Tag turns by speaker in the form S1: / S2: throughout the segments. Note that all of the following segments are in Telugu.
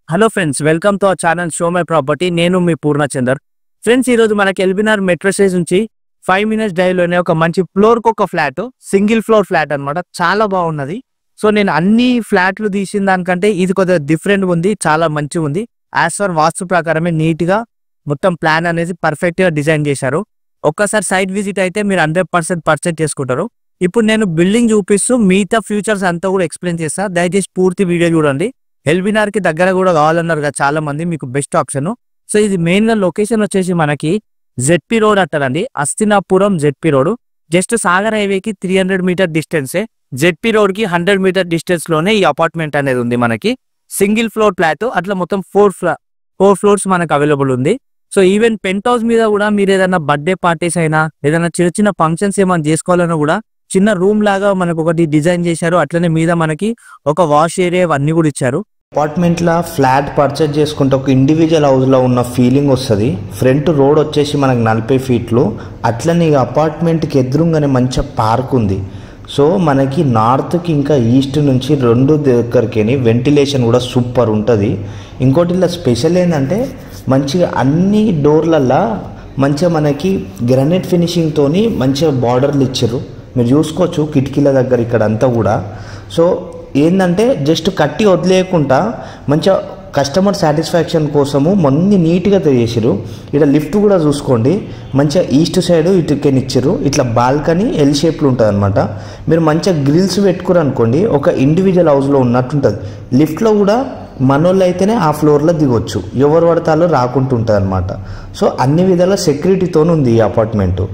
S1: Hello friends, welcome to our channel show my property. నేను మీ పూర్ణచందర్. ఫ్రెండ్స్, ఈరోజు మనకి ఎల్బినార్ మెట్రో స్టేషన్ నుంచి 5 minutes డ్రైవ్లోనే ఒక మంచి ఫ్లోర్కి ఒక ఫ్లాట్, సింగిల్ ఫ్లోర్ ఫ్లాట్ అనమాట. చాలా బాగున్నది. సో నేను అన్ని ఫ్లాట్లు తీసిన దానికంటే ఇది కొద్దిగా డిఫరెంట్గా ఉంది, చాలా మంచిగా ఉంది. యాజ్ పర్ వాస్తు ప్రకారమే నీట్గా మొత్తం ప్లాన్ అనేది పర్ఫెక్ట్గా డిజైన్ చేశారు. ఒక్కసారి సైట్ విజిట్ అయితే మీరు 100% పర్చేజ్ చేసుకుంటారు. ఇప్పుడు నేను బిల్డింగ్ చూపిస్తూ మిగతా ఫ్యూచర్స్ అంతా కూడా ఎక్స్ప్లెయిన్ చేస్తా. దయచేసి పూర్తి వీడియో చూడండి. ఎల్బినార్ కి దగ్గర కూడా కావాలన్నారు కదా చాలా మంది, మీకు బెస్ట్ ఆప్షన్. సో ఇది మెయిన్ గా లొకేషన్ వచ్చేసి మనకి జెడ్పీ రోడ్ అంటారండి. Hastinapuram ZP road, just Sagar హైవేకి 300 మీటర్ డిస్టెన్సే. జెడ్పీ రోడ్ కి 100 మీటర్ డిస్టెన్స్ లోనే ఈ అపార్ట్మెంట్ అనేది ఉంది. మనకి సింగిల్ ఫ్లోర్ ఫ్లాట్, అట్లా మొత్తం 4 ఫ్లోర్స్ మనకు అవైలబుల్ ఉంది. సో ఈవెన్ పెంట్ హౌస్ మీద కూడా మీరు ఏదైనా బర్త్డే పార్టీస్ అయినా ఏదైనా చిన్న చిన్న ఫంక్షన్స్ ఏమైనా చేసుకోవాలన్నా కూడా చిన్న రూమ్ లాగా మనకు ఒకటి డిజైన్ చేశారు. అట్లనే మీద మనకి ఒక వాష్ ఏరియా అన్ని కూడా ఇచ్చారు.
S2: అపార్ట్మెంట్లో ఫ్లాట్ పర్చేజ్ చేసుకుంటే ఒక ఇండివిజువల్ హౌస్లో ఉన్న ఫీలింగ్ వస్తుంది. ఫ్రంట్ రోడ్ వచ్చేసి మనకు 40 ఫీట్లు. అట్లనే అపార్ట్మెంట్కి ఎదురుగానే మంచి పార్క్ ఉంది. సో మనకి నార్త్కి ఇంకా ఈస్ట్ నుంచి రెండు దగ్గరికి వెంటిలేషన్ కూడా సూపర్ ఉంటుంది. ఇంకోటి ఇలా స్పెషల్ ఏంటంటే మంచిగా అన్ని డోర్లల్లో మంచిగా మనకి గ్రానైట్ ఫినిషింగ్తోని మంచిగా బార్డర్లు ఇచ్చారు. మీరు చూసుకోవచ్చు కిటికీల దగ్గర ఇక్కడ అంతా కూడా. సో ఏంటంటే జస్ట్ కట్టి వదిలేయకుండా మంచిగా కస్టమర్ సాటిస్ఫాక్షన్ కోసము మంది నీట్గా చేసారు. ఇక్కడ లిఫ్ట్ కూడా చూసుకోండి, మంచిగా ఈస్ట్ సైడ్ ఇటుకని ఇచ్చారు. ఇట్లా బాల్కనీ ఎల్ షేప్లో ఉంటుంది అనమాట. మీరు మంచిగా గ్రిల్స్ పెట్టుకురు అనుకోండి, ఒక ఇండివిజువల్ హౌస్లో ఉన్నట్టుంటుంది. లిఫ్ట్లో కూడా మనోళ్ళు అయితేనే ఆ ఫ్లోర్లో దిగొచ్చు, ఎవరు పడతాలో రాకుంటుంటుంది అనమాట. సో అన్ని విధాల సెక్యూరిటీతో ఉంది ఈ apartment.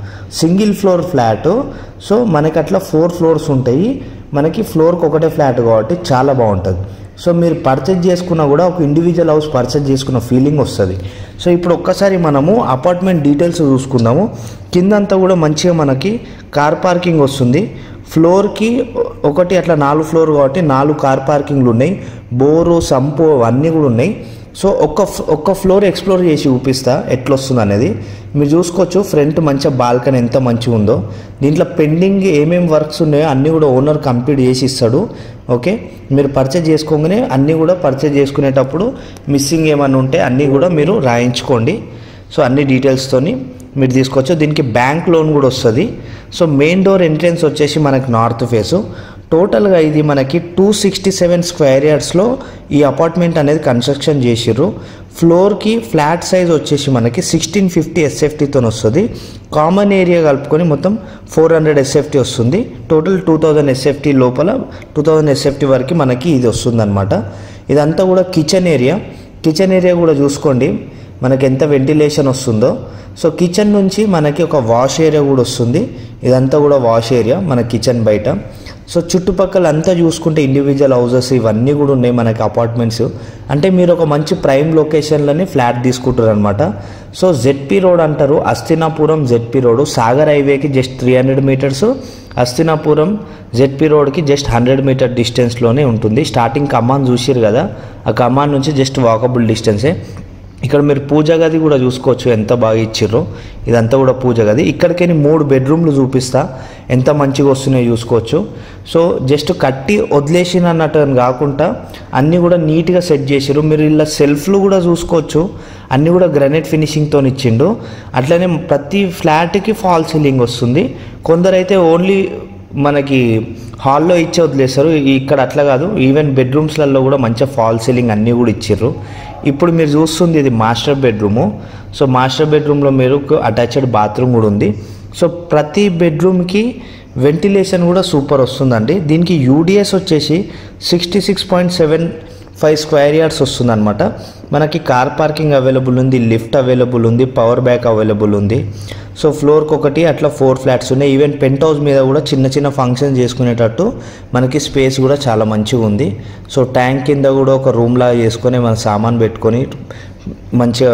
S2: Single floor flat. So మనకి అట్లా 4 ఫ్లోర్స్ ఉంటాయి. మనకి ఫ్లోర్కి ఒకటే ఫ్లాట్ కాబట్టి చాలా బాగుంటుంది. సో మీరు పర్చేజ్ చేసుకున్నా కూడా ఒక ఇండివిజువల్ హౌస్ పర్చేజ్ చేసుకున్న ఫీలింగ్ వస్తుంది. సో ఇప్పుడు ఒక్కసారి మనము అపార్ట్మెంట్ డీటెయిల్స్ చూసుకుందాము. కిందంతా కూడా మంచిగా మనకి కార్ పార్కింగ్ వస్తుంది. ఫ్లోర్కి ఒకటి అట్లా 4 ఫ్లోర్ కాబట్టి 4 కార్ పార్కింగ్లు ఉన్నాయి. బోరు సంపు అవన్నీ కూడా ఉన్నాయి. సో ఒక్క ఫ్లోర్ ఎక్స్ప్లోర్ చేసి చూపిస్తా ఎట్లా వస్తుంది అనేది. మీరు చూసుకోవచ్చు ఫ్రంట్ మంచిగా బాల్కనీ ఎంత మంచిగా ఉందో. దీంట్లో పెండింగ్ ఏమేమి వర్క్స్ ఉన్నాయో అన్నీ కూడా ఓనర్ కంప్లీట్ చేసి ఇస్తాడు. ఓకే, మీరు పర్చేజ్ చేసుకోగానే అన్నీ కూడా పర్చేజ్ చేసుకునేటప్పుడు మిస్సింగ్ ఏమైనా ఉంటే అన్నీ కూడా మీరు రాయించుకోండి. సో అన్ని డీటెయిల్స్తోని మీరు తీసుకోవచ్చు. దీనికి బ్యాంక్ లోన్ కూడా వస్తుంది. సో మెయిన్ డోర్ ఎంట్రెన్స్ వచ్చేసి మనకి నార్త్ ఫేసు. టోటల్గా ఇది మనకి 267 స్క్వేర్ యార్డ్స్లో ఈ అపార్ట్మెంట్ అనేది కన్స్ట్రక్షన్ చేసిర్రు. ఫ్లోర్కి ఫ్లాట్ సైజ్ వచ్చేసి మనకి 1650 SFTతో వస్తుంది. కామన్ ఏరియా కలుపుకొని మొత్తం 400 SFT వస్తుంది. టోటల్ 2000 SFT లోపల 2000 SFT వరకు మనకి ఇది వస్తుంది అనమాట. ఇదంతా కూడా కిచెన్ ఏరియా కూడా చూసుకోండి మనకి ఎంత వెంటిలేషన్ వస్తుందో. సో కిచెన్ నుంచి మనకి ఒక వాష్ ఏరియా కూడా వస్తుంది. ఇదంతా కూడా వాష్ ఏరియా మన కిచెన్ బయట. సో చుట్టుపక్కల అంతా చూసుకుంటే ఇండివిజువల్ హౌసెస్ ఇవన్నీ కూడా ఉన్నాయి మనకి అపార్ట్మెంట్స్. అంటే మీరు ఒక మంచి ప్రైమ్ లొకేషన్లోనే ఫ్లాట్ తీసుకుంటారు అనమాట. సో జెడ్పీ రోడ్ అంటారు, అస్తినాపురం జెడ్పీ రోడ్. సాగర్ హైవేకి జస్ట్ 300 మీటర్స్, అస్తినాపురం జెడ్పీ రోడ్కి జస్ట్ 100 మీటర్ డిస్టెన్స్లోనే ఉంటుంది. స్టార్టింగ్ కమాన్ చూసిరు కదా, ఆ కమాన్ నుంచి జస్ట్ వాకబుల్ డిస్టెన్సే. ఇక్కడ మీరు పూజ గది కూడా చూసుకోవచ్చు ఎంత బాగా ఇచ్చిర్రో. ఇదంతా కూడా పూజ గది. ఇక్కడికని 3 బెడ్రూమ్లు చూపిస్తా ఎంత మంచిగా వస్తున్నాయో చూసుకోవచ్చు. సో జస్ట్ కట్టి వదిలేసిన అన్నట్టు కాకుండా అన్నీ కూడా నీట్గా సెట్ చేసారు. మీరు ఇలా సెల్ఫ్లు కూడా చూసుకోవచ్చు, అన్నీ కూడా గ్రానైట్ ఫినిషింగ్తో ఇచ్చిండు. అట్లనే ప్రతి ఫ్లాట్కి ఫాల్ సీలింగ్ వస్తుంది. కొందరైతే ఓన్లీ మనకి హాల్లో ఇచ్చే వదిలేస్తారు. ఇక్కడ అట్లా కాదు, ఈవెన్ బెడ్రూమ్స్లలో కూడా మంచిగా ఫాల్ సీలింగ్ అన్నీ కూడా ఇచ్చిర్రు. ఇప్పుడు మీరు చూస్తుంది ఇది మాస్టర్ బెడ్రూము. సో మాస్టర్ బెడ్రూమ్లో మీరు అటాచ్డ్ బాత్రూమ్ కూడా ఉంది. సో ప్రతి బెడ్రూమ్కి వెంటిలేషన్ కూడా సూపర్ వస్తుందండి. దీనికి యూడిఎస్ వచ్చేసి 66.75 స్క్వేర్ యార్డ్స్ వస్తుంది అనమాట. మనకి కార్ పార్కింగ్ అవైలబుల్ ఉంది, లిఫ్ట్ అవైలబుల్ ఉంది, పవర్ బ్యాక్ అవైలబుల్ ఉంది. సో ఫ్లోర్కి ఒకటి అట్లా 4 ఫ్లాట్స్ ఉన్నాయి. ఈవెన్ పెంట్ హౌస్ మీద కూడా చిన్న చిన్న ఫంక్షన్స్ చేసుకునేటట్టు మనకి స్పేస్ కూడా చాలా మంచిగా ఉంది. సో ట్యాంక్ కింద కూడా ఒక రూమ్ లాగా చేసుకొని మన సామాన్ పెట్టుకొని మంచిగా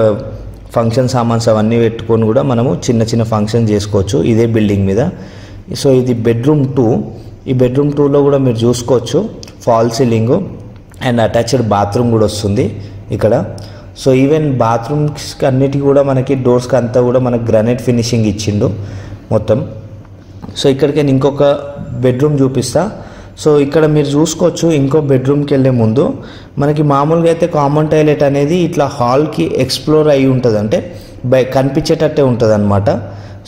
S2: ఫంక్షన్ సామాన్స్ అవన్నీ పెట్టుకొని కూడా మనము చిన్న చిన్న ఫంక్షన్ చేసుకోవచ్చు ఇదే బిల్డింగ్ మీద. సో ఇది బెడ్రూమ్ 2. ఈ బెడ్రూమ్ 2లో కూడా మీరు చూసుకోవచ్చు fall ceiling and attached bathroom కూడా వస్తుంది ఇక్కడ. సో ఈవెన్ బాత్రూమ్స్కి అన్నిటికీ కూడా మనకి డోర్స్కి అంతా కూడా మనకి గ్రానైట్ ఫినిషింగ్ ఇచ్చిండు మొత్తం. సో ఇక్కడికి నేను ఇంకొక బెడ్రూమ్ చూపిస్తా. సో ఇక్కడ మీరు చూసుకోవచ్చు ఇంకో బెడ్రూమ్కి వెళ్ళే ముందు మనకి మామూలుగా అయితే కామన్ టాయిలెట్ అనేది ఇట్లా హాల్కి ఎక్స్ప్లోర్ అయి ఉంటుంది, అంటే కనిపించేటట్టే ఉంటుంది అనమాట.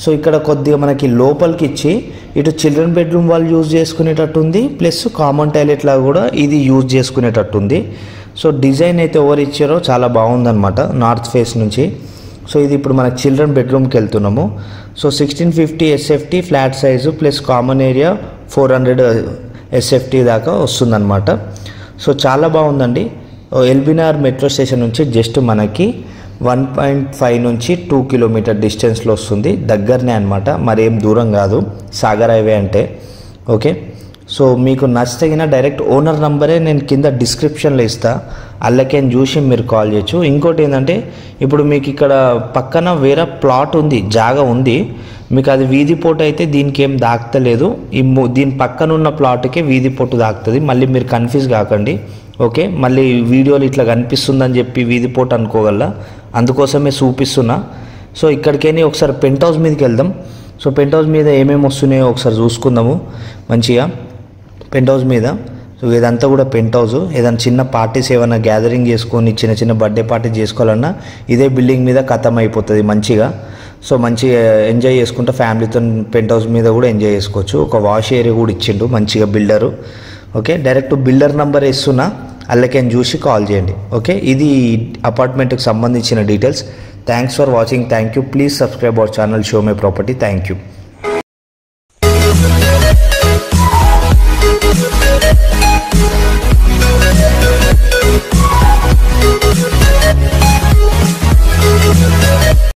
S2: సో ఇక్కడ కొద్దిగా మనకి లోపలికి ఇచ్చి ఇటు చిల్డ్రన్ బెడ్రూమ్ వాళ్ళు యూజ్ చేసుకునేటట్టు ఉంది, ప్లస్ కామన్ టాయిలెట్ లాగా కూడా ఇది యూజ్ చేసుకునేటట్టు ఉంది. సో డిజైన్ అయితే ఎవరు ఇచ్చారో చాలా బాగుందన్నమాట నార్త్ ఫేస్ నుంచి. సో ఇది ఇప్పుడు మనకి చిల్డ్రన్ బెడ్రూమ్కి వెళ్తున్నాము. So 1650 SFT flat size plus common area 400 SFT దాకా వస్తుందన్నమాట. సో చాలా బాగుందండి. ఎల్బీనగర్ మెట్రో స్టేషన్ నుంచి జస్ట్ మనకి 1.5 నుంచి 2 కిలోమీటర్ డిస్టెన్స్లో వస్తుంది, దగ్గరనే అనమాట, మరేం దూరం కాదు సాగర్ హైవే అంటే. ఓకే, సో మీకు నచ్చితగిన డైరెక్ట్ ఓనర్ నంబరే నేను కింద డిస్క్రిప్షన్లో ఇస్తా, అల్లకేం చూసి మీరు కాల్ చేయొచ్చు. ఇంకోటి ఏంటంటే ఇప్పుడు మీకు ఇక్కడ పక్కన వేరే ప్లాట్ ఉంది, జాగా ఉంది, మీకు అది వీధి పోటు అయితే దీనికి ఏం దాక్తలేదు, దీని పక్కన ఉన్న ప్లాట్కే వీధి పోటు దాకుతుంది. మళ్ళీ మీరు కన్ఫ్యూజ్ కాకండి. ఓకే, మళ్ళీ వీడియోలు ఇట్లా కనిపిస్తుందని చెప్పి వీధి పోటు అనుకోగల, అందుకోసమే చూపిస్తున్నా. సో ఇక్కడికేని ఒకసారి పెంట్ హౌస్ మీదకి వెళ్దాం. సో పెంట్ హౌస్ మీద ఏమేమి వస్తున్నాయో ఒకసారి చూసుకుందాము మంచిగా. పెంట్ హౌస్ మీద సో ఇదంతా కూడా పెంట్ హౌస్. ఏదైనా చిన్న పార్టీస్ ఏమైనా గ్యాదరింగ్ చేసుకొని చిన్న చిన్న బర్త్డే పార్టీ చేసుకోవాలన్నా ఇదే బిల్డింగ్ మీద ఖతం అయిపోతుంది మంచిగా. సో మంచిగా ఎంజాయ్ చేసుకుంటూ ఫ్యామిలీతో పెంట్ హౌస్ మీద కూడా ఎంజాయ్ చేసుకోవచ్చు. ఒక వాష్ ఏరియా కూడా ఇచ్చిండు మంచిగా builder. Okay, direct builder number ఇస్తున్నా, అల్లకేం చూసి కాల్ చేయండి. ఓకే, ఇది అపార్ట్మెంట్కి సంబంధించిన details. Thanks for watching. Thank you. Please subscribe our channel show my property. Thank you.